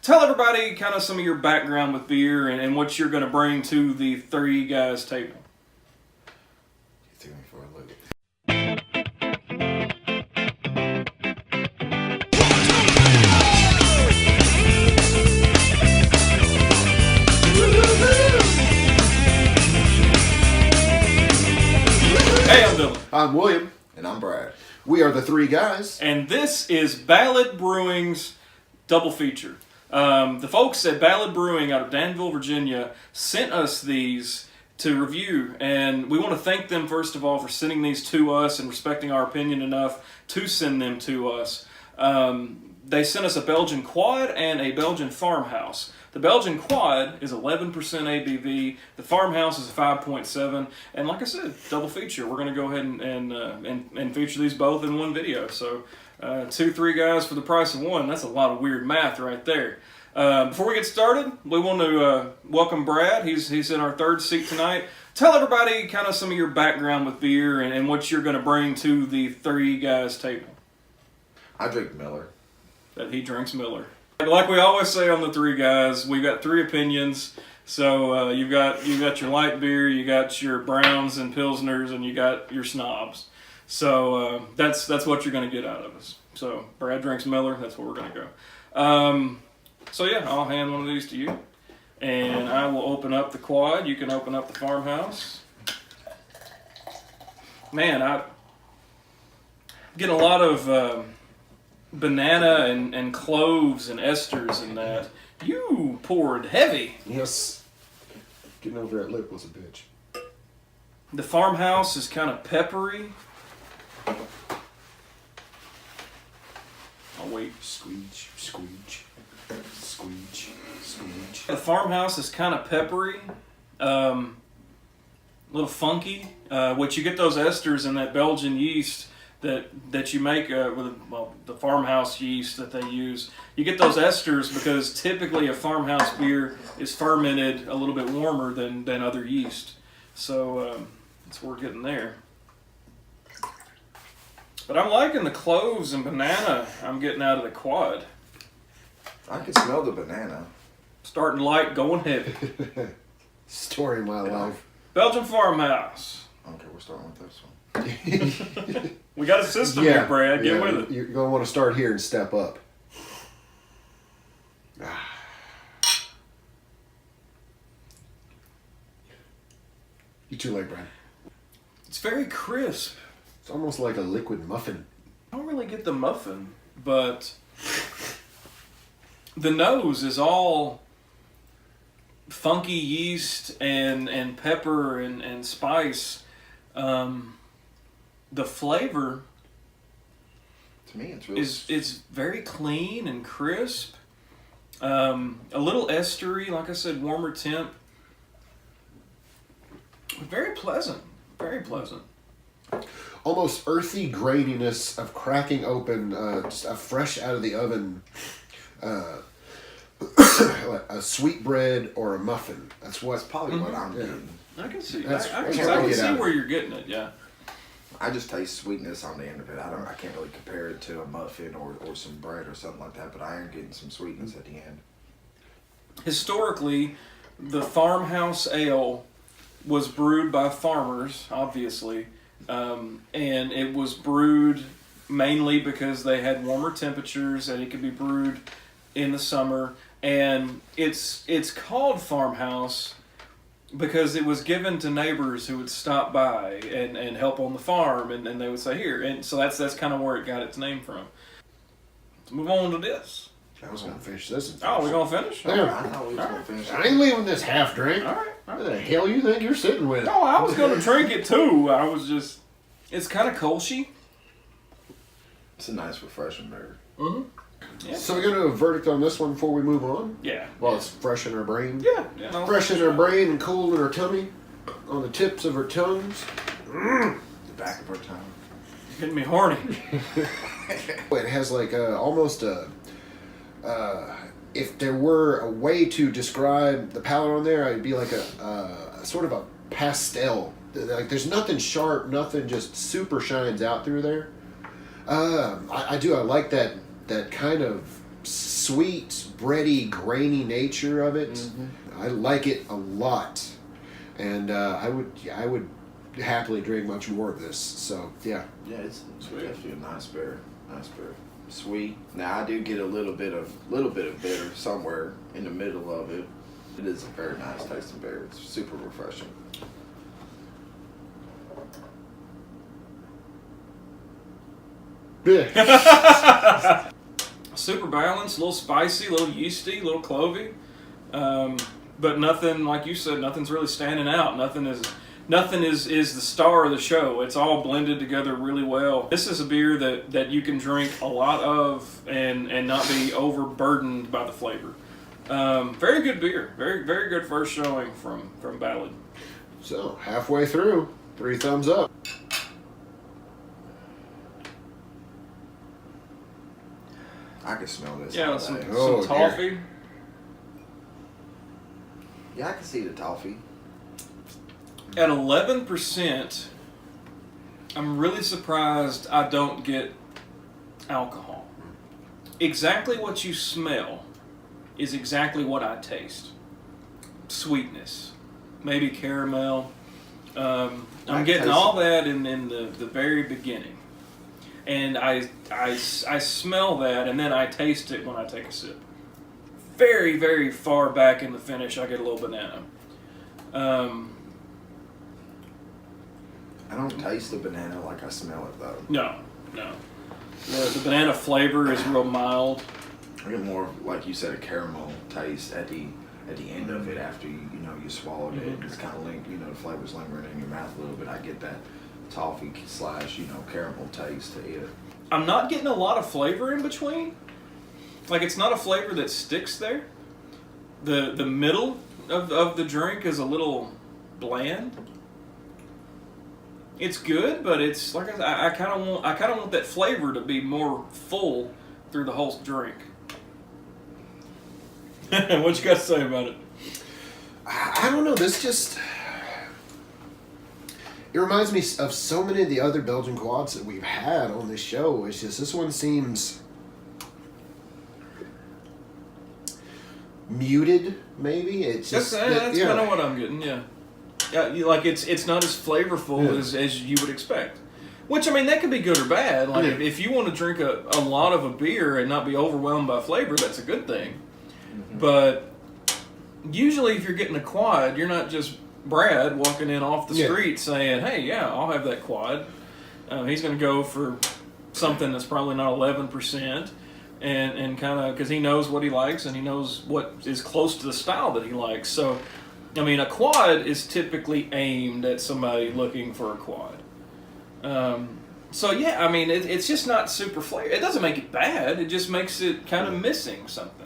tell everybody kind of some of your background with beer and what you're going to bring to the Three Guys table. You threw me for a loop. Hey, I'm Dylan. I'm William. And I'm Brad. We are the Three Guys. And this is Ballad Brewing's double feature. The folks at Ballad Brewing out of Danville, Virginia, sent us these to review, and we want to thank them first of all for sending these to us and respecting our opinion enough to send them to us. They sent us a Belgian Quad and a Belgian Farmhouse. The Belgian Quad is 11% ABV. The Farmhouse is 5.7, and like I said, double feature. We're going to go ahead and feature these both in one video. So, 2 guys for the price of one. That's a lot of weird math right there. Before we get started, we want to welcome Brad. He's in our third seat tonight. Tell everybody kind of some of your background with beer and what you're going to bring to the Three Guys table. I drink Miller. That he drinks Miller. Like we always say on the Three Guys, we've got three opinions. So you've got your light beer, you got your browns and pilsners, and you got your snobs. So that's what you're going to get out of us. So Brad drinks Miller. That's where we're going to go. So yeah, I'll hand one of these to you, and I will open up the Quad. You can open up the Farmhouse. Man, I get a lot of banana and cloves and esters and that. You poured heavy. Yes. Getting over that lip was a bitch. The Farmhouse is kind of peppery. Oh wait. Squeege, squeege, squeege, squeege. The Farmhouse is kind of peppery, a little funky. Which you get those esters in that Belgian yeast that you make with the Farmhouse yeast that they use. You get those esters because typically a Farmhouse beer is fermented a little bit warmer than other yeast. So that's what we're getting there. But I'm liking the cloves and banana I'm getting out of the Quad. I can smell the banana. Starting light, going heavy. Story of my life. Belgian Farmhouse. Okay, we're starting with this one. We got a system here, Brad. Get with it. You're going to want to start here and step up. You're too late, Brad. It's very crisp. It's almost like a liquid muffin. I don't really get the muffin, but the nose is all funky yeast and pepper and spice. The flavor To me, it's really... is very clean and crisp. A little estery, like I said, warmer temp. Very pleasant. Very pleasant. Almost earthy graininess of cracking open, just a fresh out of the oven, a sweet bread or a muffin. That's probably what I'm getting. I can see. That's- I that's can what I get see out of where it. you're getting it. Yeah. I just taste sweetness on the end of it. I can't really compare it to a muffin or some bread or something like that, but I am getting some sweetness at the end. Historically, the Farmhouse ale was brewed by farmers, obviously, and it was brewed mainly because they had warmer temperatures and it could be brewed in the summer. And it's called Farmhouse because it was given to neighbors who would stop by and help on the farm, and they would say, here. And so that's kind of where it got its name from. Let's move on to this. I was going to finish this. Oh, we're going to finish? Yeah. I thought we was going to finish I ain't leaving this half drink. All right. What the hell you think you're sitting with? Oh, I was going to drink it too. I was just... It's kind of Kolshy. It's a nice, refreshing beer. Mm-hmm. Yeah. So we're going to do a verdict on this one before we move on? Yeah. While it's fresh in our brain? Yeah. No, Fresh in our brain and cool in our tummy, on the tips of our tongues. The back of our tongue. It's getting me horny. It has like almost a... if there were a way to describe the palette on there, it'd be like a sort of a pastel. Like there's nothing sharp, nothing just super shines out through there. I like that kind of sweet, bready, grainy nature of it. Mm-hmm. I like it a lot, and I would happily drink much more of this. So yeah. Yeah, it's Sweet. definitely a nice beer. Nice beer. Sweet. Now I do get a little bit of bitter somewhere in the middle of it. It is a very nice tasting beer. It's super refreshing. Yeah. Super balanced, a little spicy, a little yeasty, a little clovey, but nothing, like you said, nothing's really standing out. Nothing is the star of the show. It's all blended together really well. This is a beer that you can drink a lot of and not be overburdened by the flavor. Very good beer. Very, very good first showing from Ballad. So halfway through, 3 thumbs up. I can smell this. Yeah, all some day. Oh, toffee. Yeah, I can see the toffee. At 11%, I'm really surprised I don't get alcohol. Exactly what you smell is exactly what I taste. Sweetness, maybe caramel. I'm getting all that in the very beginning. And I smell that, and then I taste it when I take a sip. Very, very far back in the finish, I get a little banana. I don't taste the banana like I smell it though. No. The banana flavor is real mild. I get more, like you said, a caramel taste at the end of it after you swallowed it. Mm-hmm. It's kind of the flavor's lingering in your mouth a little bit. I get that toffee / caramel taste to it. I'm not getting a lot of flavor in between. Like, it's not a flavor that sticks there. The middle of the drink is a little bland. It's good, but it's like I kind of want that flavor to be more full through the whole drink. What you got to say about it? I don't know. This just... It reminds me of so many of the other Belgian quads that we've had on this show. It's just this one seems muted, maybe. It's just That's kind of what I'm getting. Yeah, it's not as flavorful as you would expect. Which, I mean, that could be good or bad. Like, if you want to drink a lot of a beer and not be overwhelmed by flavor, that's a good thing. Mm-hmm. But usually, if you're getting a quad, you're not just Brad walking in off the street saying, "Hey, yeah, I'll have that quad." He's going to go for something that's probably not 11%, and kind of because he knows what he likes and he knows what is close to the style that he likes. So, I mean, a quad is typically aimed at somebody looking for a quad. So yeah, I mean, it's just not super flavor. It doesn't make it bad. It just makes it kind of missing something.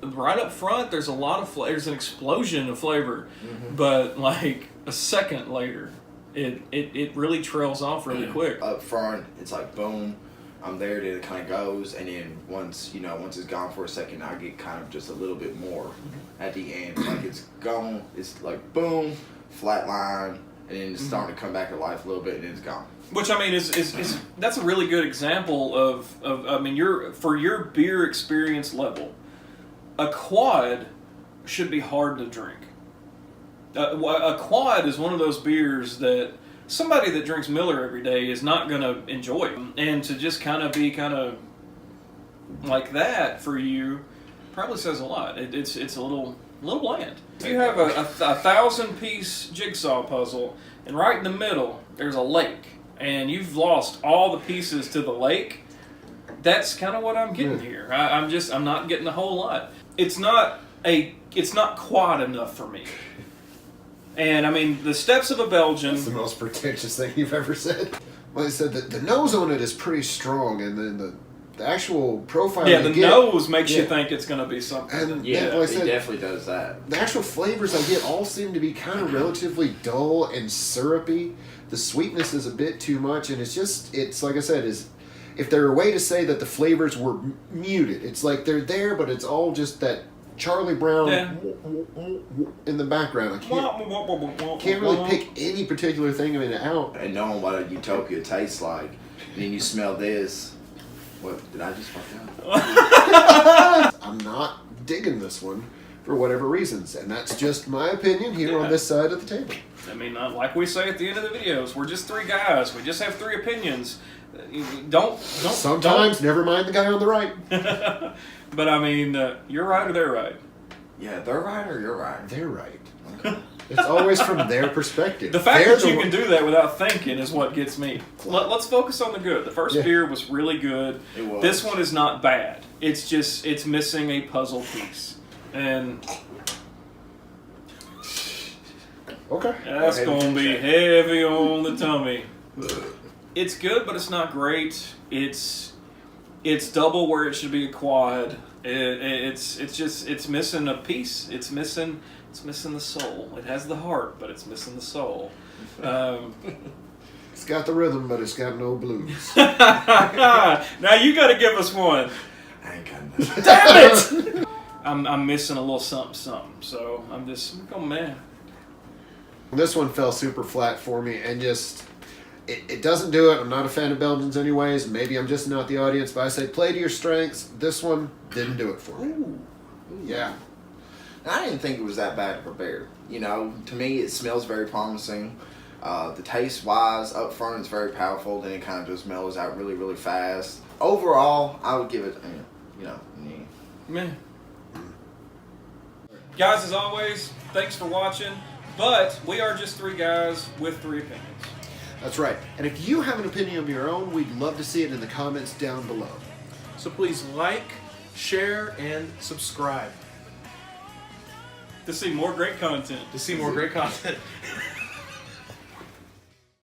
Right up front, there's a lot of flavor. There's an explosion of flavor, but like a second later, it really trails off really quick. Up front, it's like boom, I'm there. Then it kind of goes, and then once it's gone for a second, I get kind of just a little bit more at the end. Like it's gone. It's like boom, flat line, and then it's starting to come back to life a little bit, and then it's gone. Which, I mean, is that's a really good example of I mean, for your beer experience level, a quad should be hard to drink. A quad is one of those beers that somebody that drinks Miller every day is not going to enjoy. And to just kind of be like that for you probably says a lot. It's a little bland. If you have a 1,000-piece jigsaw puzzle, and right in the middle there's a lake, and you've lost all the pieces to the lake, that's kind of what I'm getting here. I'm not getting a whole lot. It's not quad enough for me. And I mean, the steps of a Belgian. That's the most pretentious thing you've ever said. Like I said, the nose on it is pretty strong, and then the actual profile. Yeah, the nose makes you think it's going to be something. And yeah, like I said, it definitely does that. The actual flavors I get all seem to be kind of relatively dull and syrupy. The sweetness is a bit too much, and it's like I said, if there were a way to say that the flavors were muted, it's like they're there, but it's all just that Charlie Brown in the background. I can't really pick any particular thing of it out. And knowing what a utopia tastes like, and then you smell this, What, did I just fuck up? I'm not digging this one for whatever reasons, and that's just my opinion here on this side of the table. I mean, like we say at the end of the videos, we're just three guys. We just have three opinions. Don't. Sometimes, never mind the guy on the right. But I mean, you're right or they're right. Yeah, they're right or you're right? They're right. It's always from their perspective. The fact that you can do that without thinking is what gets me. Let's focus on the good. The first beer was really good. It was. This one is not bad. It's just, it's missing a puzzle piece. And Okay. that's going to be heavy on the tummy. It's good, but it's not great. It's double where it should be a quad. It's missing a piece. It's missing the soul. It has the heart, but it's missing the soul. It's got the rhythm, but it's got no blues. Now you got to give us one. I ain't got nothing. Damn it! I'm missing a little something. So I'm going mad. This one fell super flat for me, and just it doesn't do it. I'm not a fan of Belgians anyways. Maybe I'm just not the audience, but I say play to your strengths. This one didn't do it for me. Ooh. Yeah. I didn't think it was that bad to prepare. You know, to me, it smells very promising. The taste-wise, up front, it's very powerful. Then it kind of just mellows out really, really fast. Overall, I would give it, Man. Guys, as always, thanks for watching. But we are just three guys with three opinions. That's right. And if you have an opinion of your own, we'd love to see it in the comments down below. So please like, share, and subscribe To see more great content. to see more great content.